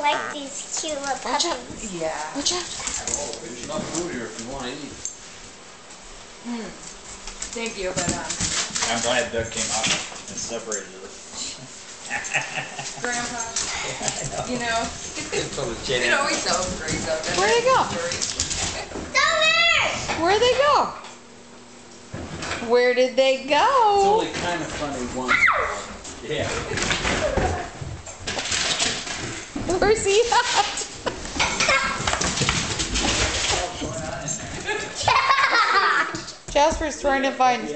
like these cute little puppies. Yeah. Watch out. There's enough food here if you want to eat. Thank you, but I'm glad Doug came out and separated it. Grandpa, you know, It it always sounds great though. Where'd they go? Where'd they go? Where did they It's go? only kind of funny once. Yeah. Where's he at? Jasper's trying to find.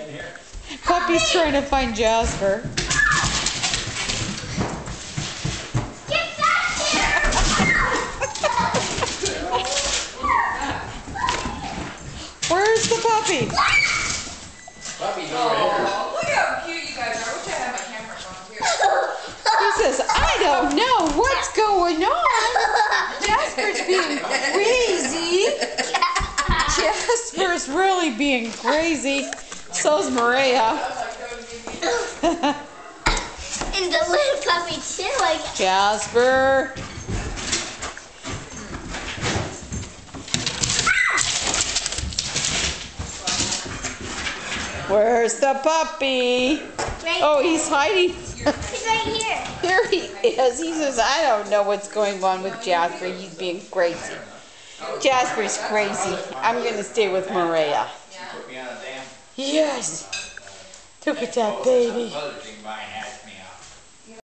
Puppy's trying to find Jasper. Get back here! Where's the puppy? Puppy's over here. Oh, look how cute you guys are. I wish I had my camera phone here. He says, I don't know what's going on. Jasper's being crazy. Jasper's really being crazy. So's Maria. And the little puppy too, I guess. Jasper. Where's the puppy? Right Oh, he's hiding. He's right here. Here he is. He says, I don't know what's going on with Jasper. He's being crazy. Jasper's crazy. I'm going to stay with Maria. Put me on a damn. Yes. Look at that baby. Other thing by now.